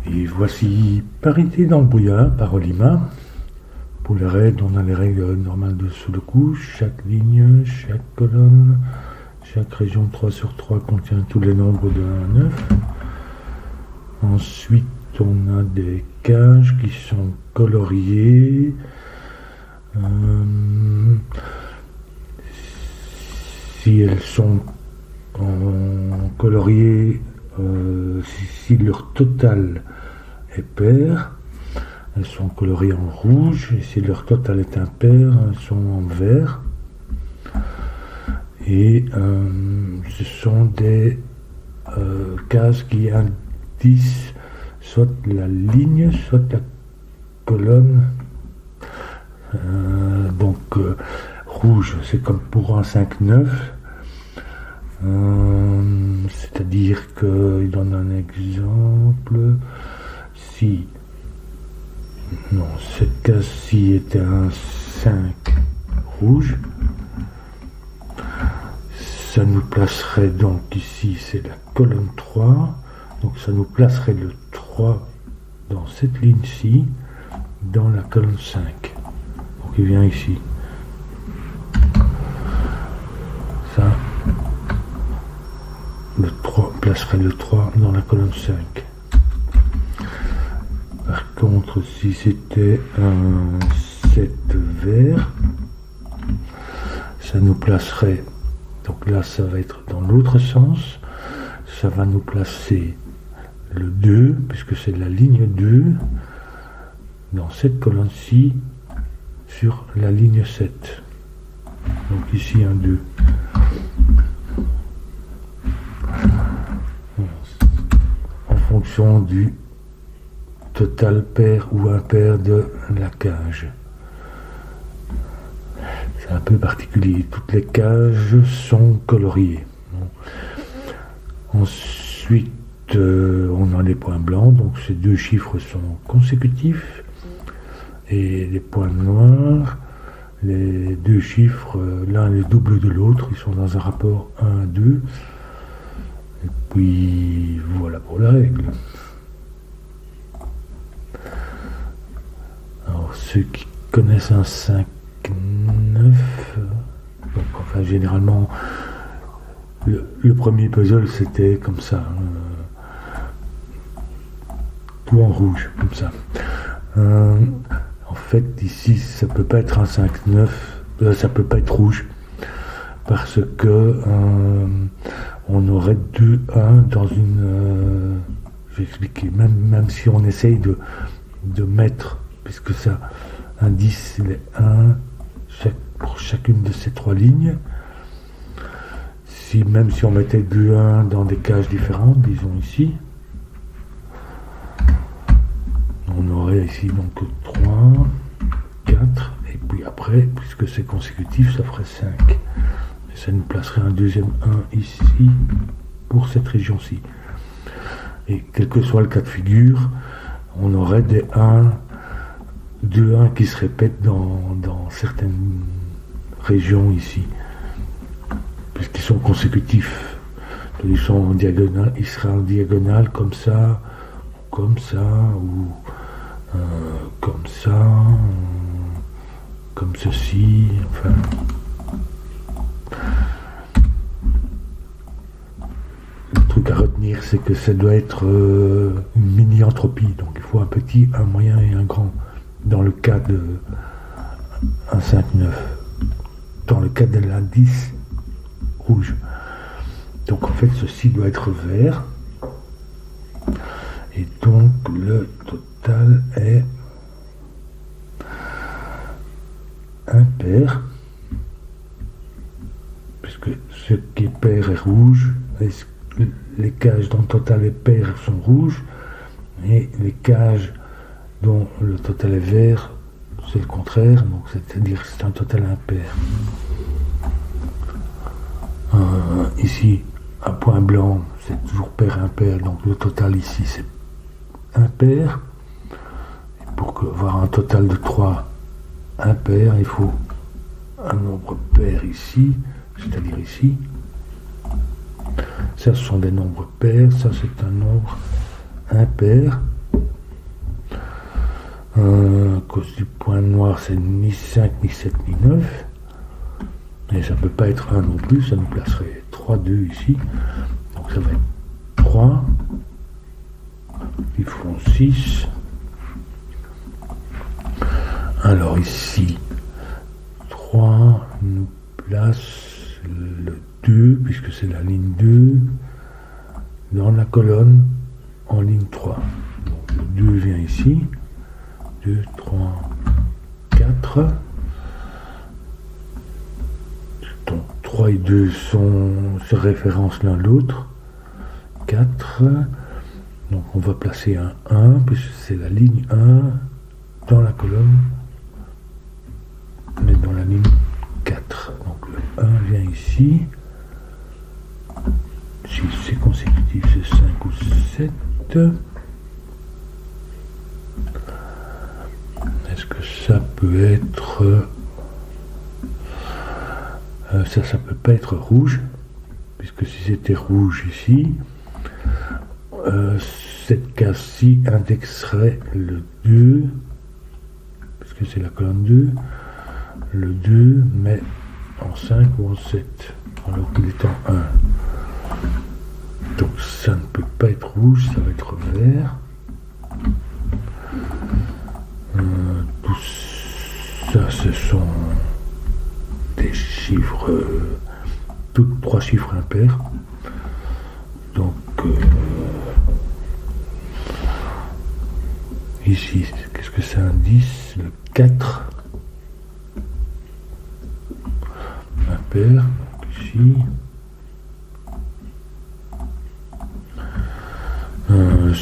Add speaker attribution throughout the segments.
Speaker 1: Et voici parité dans le brouillard par Olima. Pour les règles, on a les règles normales de sous le couche. Chaque ligne, chaque colonne, chaque région 3 sur 3 contient tous les nombres de 1 à 9. Ensuite, on a des cages qui sont coloriées. Si elles sont coloriées, si leur total est pair, elles sont coloriées en rouge, et si leur total est impair, elles sont en vert. Et ce sont des cases qui indiquent soit la ligne, soit la colonne. Rouge, c'est comme pour un 5-9. C'est-à-dire qu'il donne un exemple. Si cette case-ci était un 5 rouge, ça nous placerait donc ici, c'est la colonne 3, donc ça nous placerait le 3 dans cette ligne-ci, dans la colonne 5. Donc il vient ici. Ça, le 3 placerait le 3 dans la colonne 5. Par contre, si c'était un 7 vert, ça nous placerait, donc là ça va être dans l'autre sens, ça va nous placer le 2, puisque c'est la ligne 2, dans cette colonne-ci, sur la ligne 7. Donc ici un 2. En fonction du total pair ou impair de la cage. C'est un peu particulier. Toutes les cages sont coloriées. Ensuite, on a les points blancs. Donc ces deux chiffres sont consécutifs. Et les points noirs, les deux chiffres, l'un est le double de l'autre. Ils sont dans un rapport 1 à 2. Et puis, voilà pour la règle. Alors, ceux qui connaissent un 5-9, donc, enfin, généralement, le premier puzzle, c'était comme ça. Tout en rouge, comme ça. En fait, ici, ça peut pas être un 5-9, ça peut pas être rouge, parce que on aurait 2-1 dans une... je vais expliquer, même si on essaye de mettre, puisque ça indice les 1 pour chacune de ces trois lignes, même si on mettait 2-1 dans des cages différentes, disons ici, on aurait ici donc 3, 4, et puis après, puisque c'est consécutif, ça ferait 5. Et ça nous placerait un deuxième 1 ici, pour cette région-ci. Et quel que soit le cas de figure, on aurait des 1, 2-1 qui se répètent dans certaines régions ici, puisqu'ils sont consécutifs. Ils sont en diagonale, ils seraient en diagonale comme ça, ou comme ça, comme ceci, enfin. Le truc à retenir, c'est que ça doit être une mini-entropie, donc il faut un petit, un moyen et un grand, dans le cas de un 5-9. Dans le cas de l'indice rouge. Donc en fait, ceci doit être vert. Et donc le total est impair, puisque ce qui est pair est rouge, les cages dont le total est pair sont rouges, et les cages dont le total est vert, c'est le contraire, donc c'est-à-dire que c'est un total impair. Ici, un point blanc, c'est toujours pair impair, donc le total ici c'est impair. Et pour avoir un total de 3 impairs, il faut un nombre pair ici, c'est-à-dire ici. Ça, ce sont des nombres pairs, ça c'est un nombre impair. À cause du point noir, c'est ni 5, ni 7, ni 9. Et ça ne peut pas être 1 non plus, ça nous placerait 3, 2 ici. Donc ça va être 3. Ils font 6. Alors ici, 3 nous place le 2, puisque c'est la ligne 2, dans la colonne en ligne 3. Donc le 2 vient ici. 2, 3, 4. Donc 3 et 2 se référencent l'un l'autre. 4. Donc on va placer un 1, puisque c'est la ligne 1 dans la colonne, mais dans la ligne 4. Donc le 1 vient ici. Si c'est consécutif, c'est 5 ou 7. Est-ce que ça peut être... ça peut pas être rouge, puisque si c'était rouge ici, cette case-ci indexerait le 2, puisque c'est la colonne 2, le 2, mais en 5 ou en 7, alors qu'il est en 1. Donc ça ne peut pas être rouge, ça va être vert. Tout ça, ce sont des chiffres, toutes 3 chiffres impairs. Donc ici, qu'est-ce que ça indique? Le 4 impair, donc ici.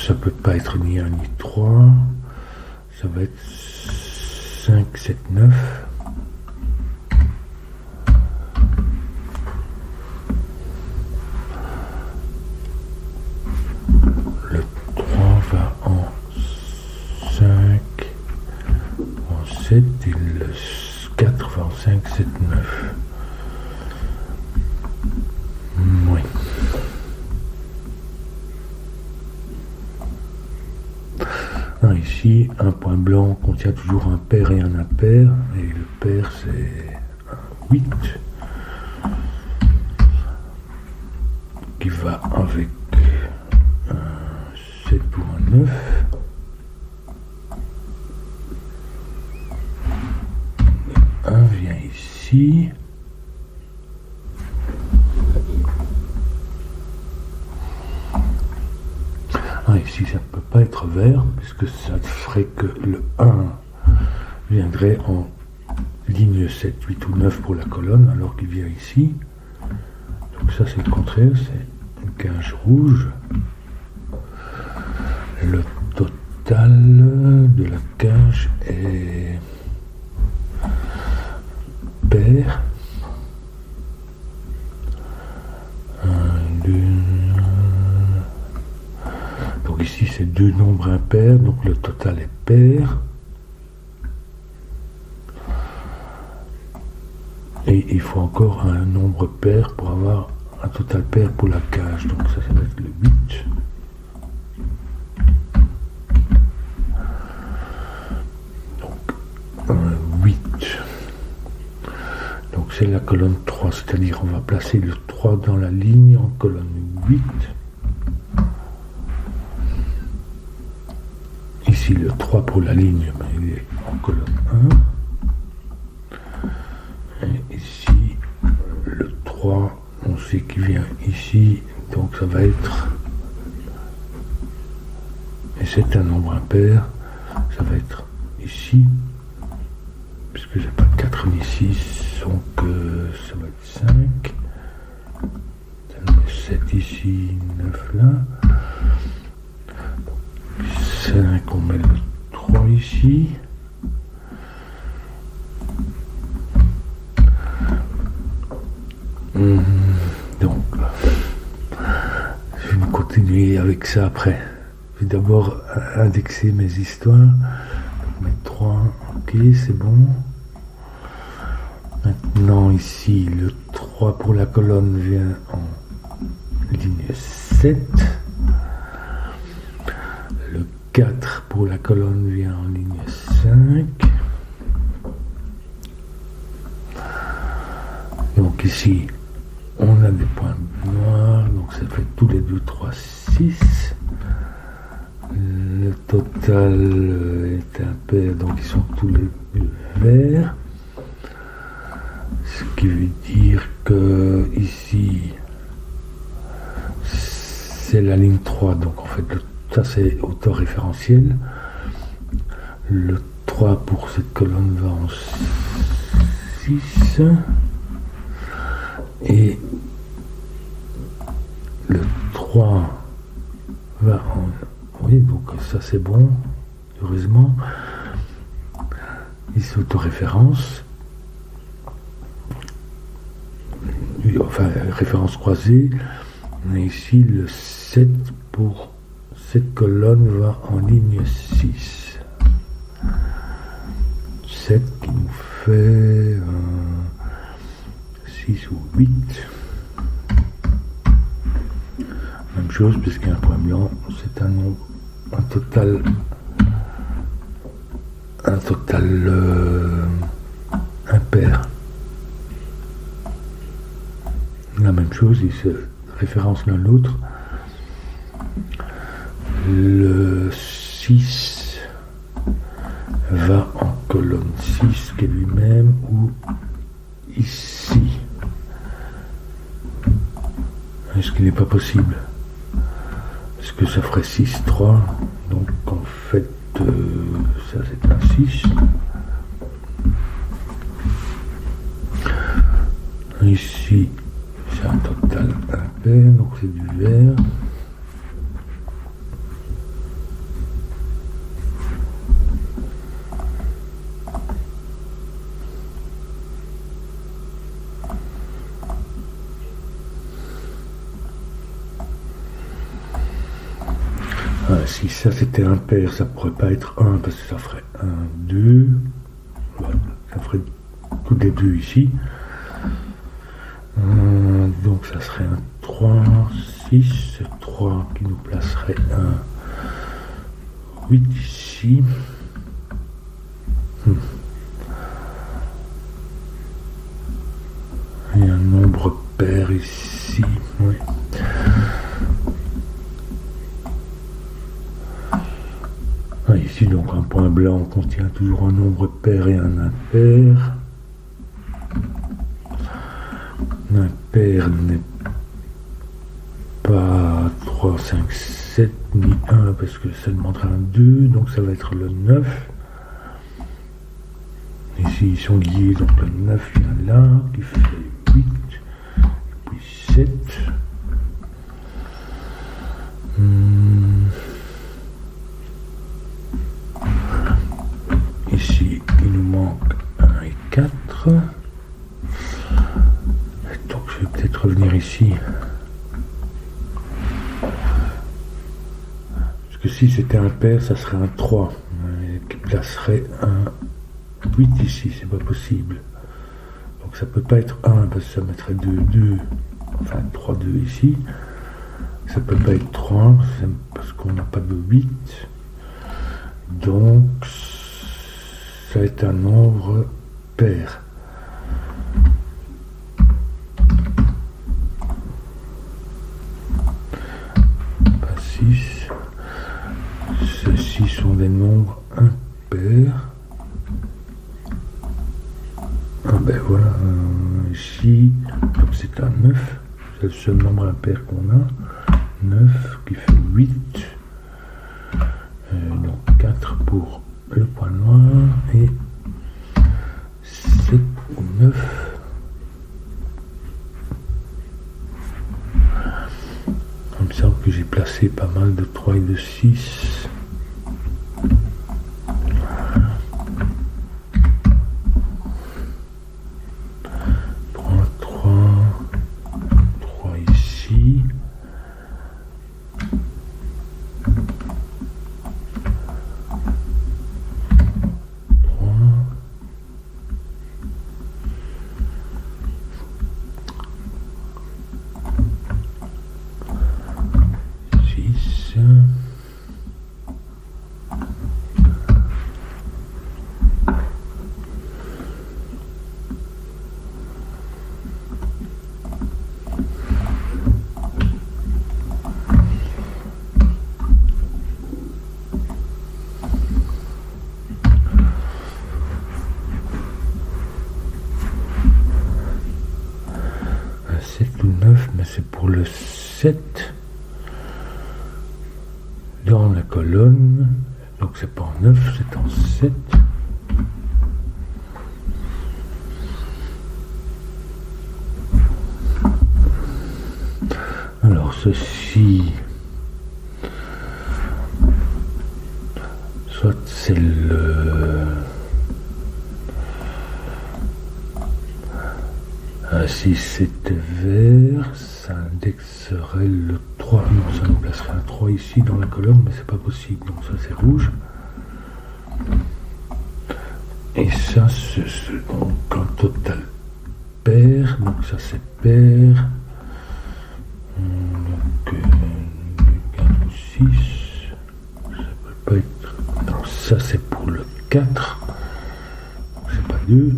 Speaker 1: Ça peut pas être ni 1 ni 3. Ça va être 5, 7, 9. Le 3 va en 5, en 7, et le 4 va en 5, 7, 9. Oui. Ici, un point blanc contient toujours un pair et un impair, et le pair c'est un 8 qui va avec un 7 ou un 9. Un vient ici. Ici, ça ne peut pas être vert, puisque ça ferait que le 1 viendrait en ligne 7, 8 ou 9 pour la colonne, alors qu'il vient ici. Donc ça, c'est le contraire, c'est une cage rouge. Le total de la cage est pair. 1, 2... Donc ici c'est 2 nombres impairs, donc le total est pair. Et il faut encore un nombre pair pour avoir un total pair pour la cage. Donc ça va être le 8. Donc 8. Donc c'est la colonne 3, c'est-à-dire on va placer le 3 dans la ligne en colonne 8. Ici le 3 pour la ligne, mais il est en colonne 1. Et ici le 3, on sait qu'il vient ici, donc ça va être, et c'est un nombre impair, ça va être ici, puisque j'ai pas 4 ni 6, donc ça va être 5. Ça met 7 ici, 9 là. 5, on met le 3 ici. Donc, je vais continuer avec ça après. Je vais d'abord indexer mes histoires. Donc, mettre 3, ok, c'est bon. Maintenant, ici, le 3 pour la colonne vient en ligne 7. Le 4 pour la colonne vient en ligne 5. Donc ici, on a des points noirs, donc ça fait tous les 2, 3, 6. Le total est impair, donc ils sont tous les deux verts. Ce qui veut dire que ici, c'est la ligne 3, donc en fait, ça c'est autoréférentiel. Le 3 pour cette colonne va en 6. Et le 3 va en... Oui, donc ça c'est bon, heureusement. Ici, autoréférence. Enfin, référence croisée. Mais ici, le 7 pour cette colonne va en ligne 6. 7 qui nous fait 6 ou 8. Même chose, puisqu'il y a un point blanc, c'est un nombre, un total impair. La même chose, il se référence l'un l'autre. Le 6 va en colonne 6 qui est lui-même, ou ici. Est-ce qu'il n'est pas possible? Est-ce que ça ferait 6, 3? Donc en fait, ça c'est un 6. Ici, c'est un total impair, donc c'est du vert. Si ça c'était impair, ça pourrait pas être 1 parce que ça ferait 1, 2. Voilà, ça ferait toutes les deux ici. Donc ça serait un 3, 6, 3 qui nous placerait un 8 ici. Et un nombre pair ici. Oui. Ici, donc, un point blanc contient toujours un nombre pair et un impair. L'impair n'est pas 3, 5, 7 ni 1 parce que ça demandera un 2, donc ça va être le 9. Ici, ils sont liés, donc le 9 vient là, qui fait 8, puis 7. Ici, il nous manque 1 et 4. Donc, je vais peut-être revenir ici. Parce que si c'était un pair, ça serait un 3. Qui placerait un 8 ici, c'est pas possible. Donc, ça peut pas être 1 parce que ça mettrait 2, 2. Enfin, 3, 2 ici. Ça peut pas être 3 parce qu'on n'a pas de 8. Donc, ça est un nombre pair. Pas 6. Ceux-ci sont des nombres impairs. Ah ben voilà, ici, donc c'est un 9. C'est le seul nombre impair qu'on a. 9 qui fait 8. Donc 4 pour le point noir et 7 ou 9. Il me semble que j'ai placé pas mal de 3 et de 6. le 7 dans la colonne, donc c'est pas en 9, c'est en 7. Alors ceci, soit c'est le... si c'était vert, ça indexerait le 3. Non, ça nous placerait un 3 ici dans la colonne, mais c'est pas possible. Donc ça c'est rouge. Et ça c'est donc un total pair. Donc ça c'est pair. Donc 4 ou 6. Ça peut pas être. Donc ça c'est pour le 4. C'est pas 2.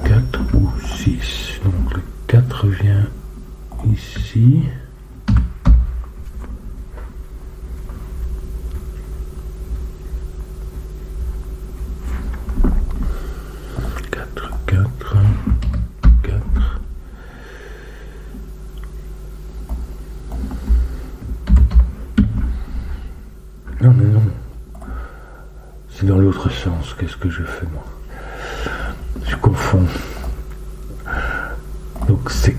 Speaker 1: 4 ou 6. Donc le 4 vient ici. Non mais non. C'est dans l'autre sens. Qu'est-ce que je fais moi? Je confonds. Donc c'est...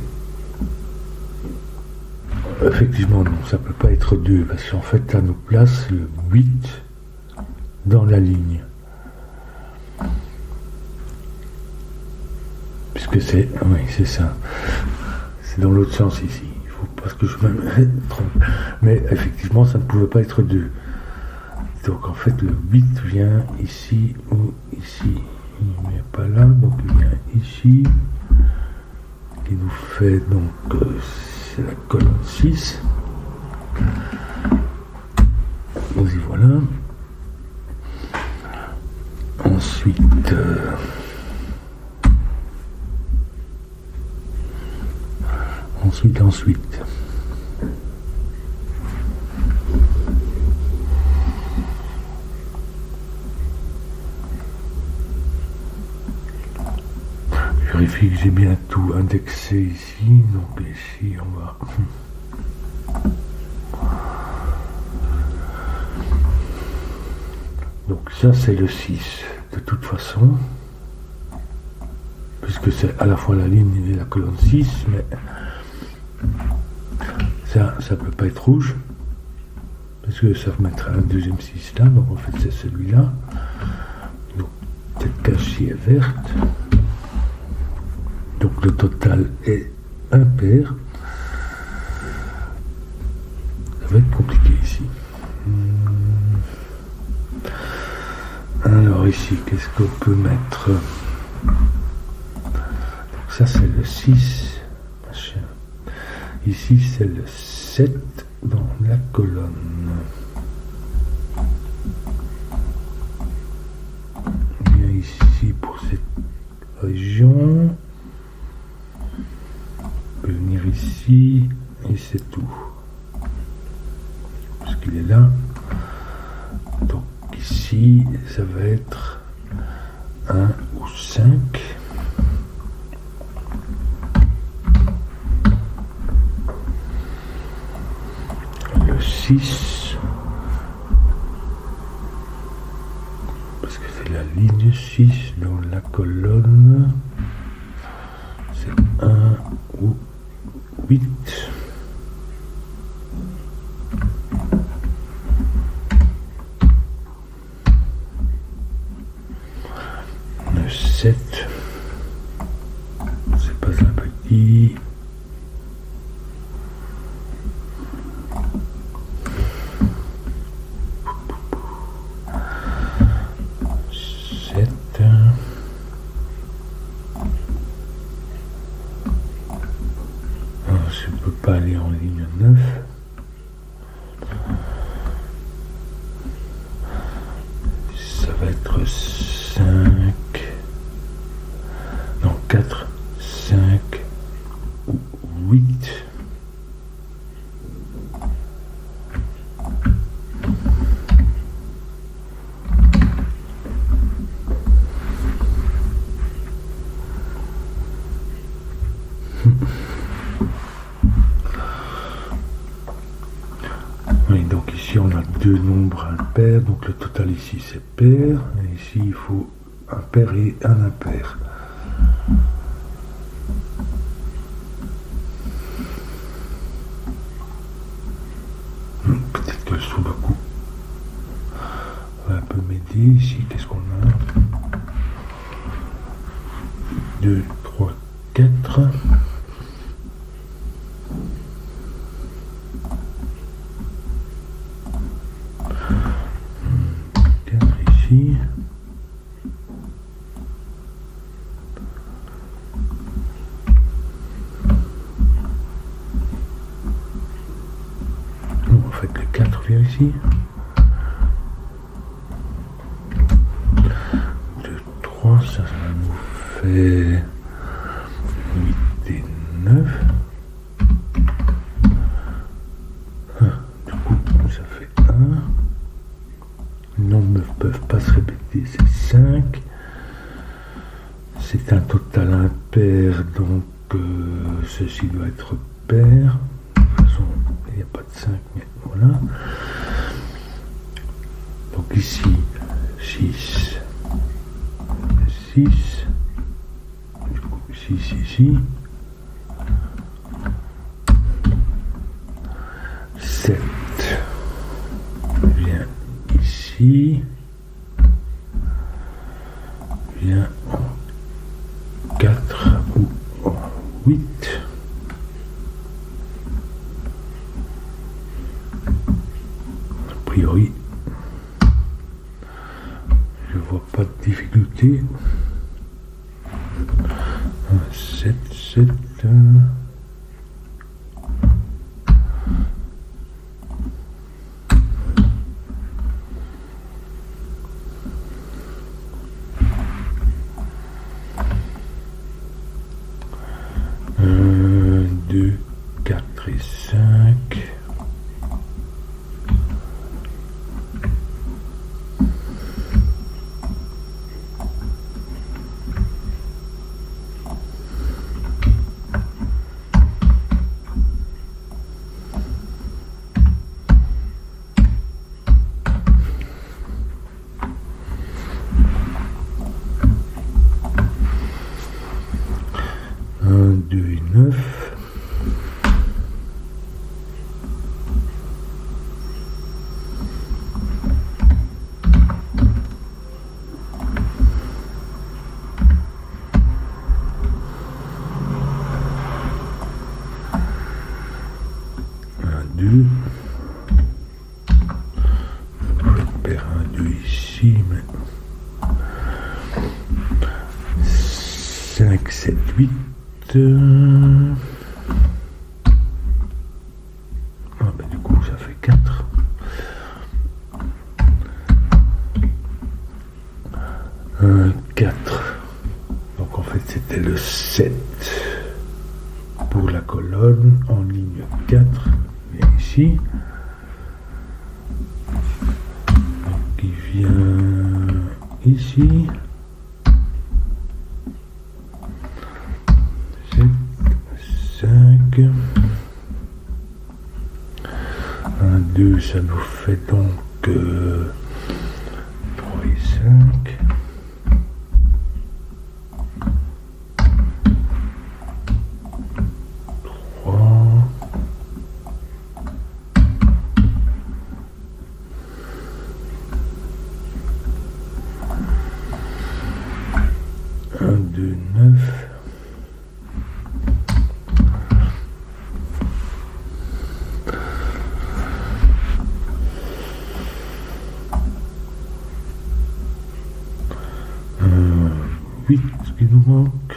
Speaker 1: Effectivement non, ça peut pas être 2, parce qu'en fait ça nous place le 8 dans la ligne. Puisque c'est... Oui, c'est ça. C'est dans l'autre sens ici. Il faut pas que je me trompe. Mais effectivement ça ne pouvait pas être 2. Donc en fait le 8 vient ici ou ici. Il n'est pas là, donc il vient ici, qui nous fait donc c'est la colonne 6. Nous y voilà. Ensuite, ensuite. Je vérifie que j'ai bien tout indexé ici. Donc ici, on va... Donc ça, c'est le 6. De toute façon, puisque c'est à la fois la ligne et la colonne 6, mais ça peut pas être rouge, parce que ça mettra un deuxième 6 là, donc en fait c'est celui-là. Donc cette cage-ci est verte. Donc le total est impair. Ça va être compliqué ici. Alors ici, qu'est-ce qu'on peut mettre? Donc ça c'est le 6. Ici c'est le 7 dans la colonne. Bien ici pour cette région. On peut venir ici et c'est tout. Parce qu'il est là. Donc ici ça va être 1 ou 5. Le 6. Parce que c'est la ligne 6 dans la colonne. C'est 1 ou 8. Le 7. C'est pas un petit. Je ne peux pas aller en ligne 9. Ça va être 5. Non, 4, 5 ou 8. ici on a deux nombres impairs, donc le total ici c'est pair, et ici il faut un pair et un impair. Peut-être que le sudoku va un peu m'aider. Ici, qu'est-ce qu'on a? 2, 3, 4. 4 ici. En fait, le 4 vient ici. 2, 3, ça nous fait 8 et 9. Du coup, ça fait 1. Les nombres ne peuvent pas se répéter, c'est 5. C'est un total impair, donc ceci doit être pair. De toute façon, il n'y a pas de 5, mais voilà. Donc ici, 6, 6, du coup 6 ici, 7 vient ici, vient 4 ou 8. A priori, je vois pas de difficulté. 7, 7. Deux, 4 et 5. Un, 2 et 9. Un, 2. Je récupère un 2 ici, mais 5, 7, 8. Ah ben du coup ça fait 4. 1, 4. Donc en fait c'était le 7 pour la colonne en ligne 4. Et ici. Donc il vient ici. 5. 1, 2, ça nous fait donc 3 et 5. 3. 1, 2, 9. Ce qui nous manque.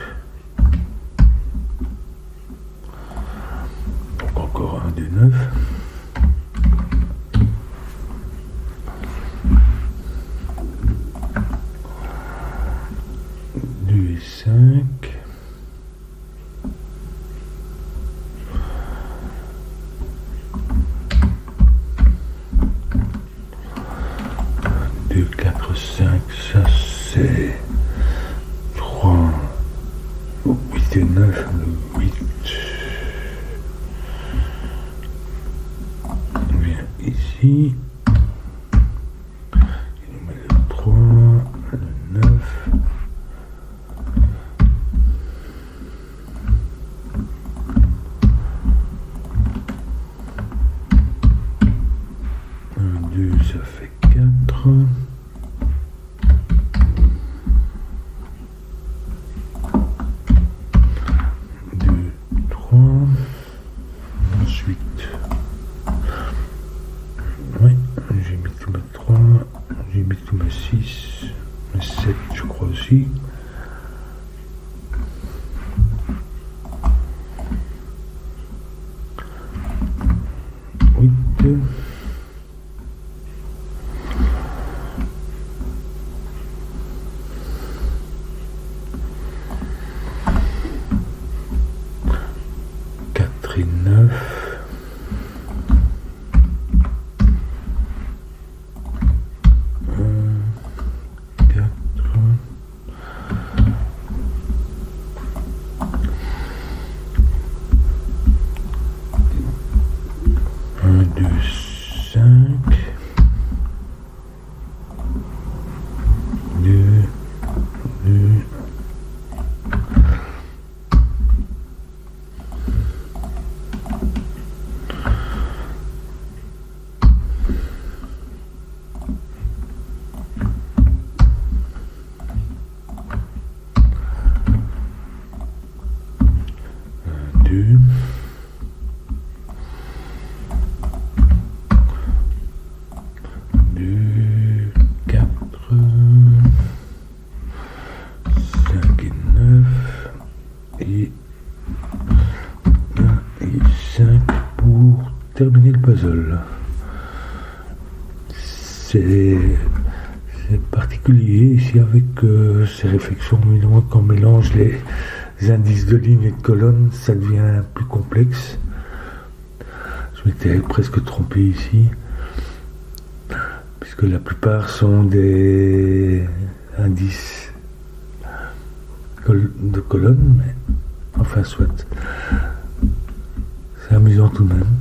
Speaker 1: Donc encore un des 9. 2 et 5. 2, 4, 5, ça c'est 3, 8 et 9, le 8 vient ici. ça fait 4. 2, 3. Ensuite, oui, j'ai mis tout mes 3, j'ai mis tout mes 6, mes 7, je crois aussi. Et 9. Un, 2, 5. 2, 2. Deux, 4, 5 et 9 et 1 et 5 pour terminer le puzzle. C'est particulier ici avec ces réflexions, quand on mélange les indices de lignes et de colonnes, ça devient plus complexe. Je m'étais presque trompé ici, puisque la plupart sont des indices de colonnes, mais enfin soit. C'est amusant tout de même.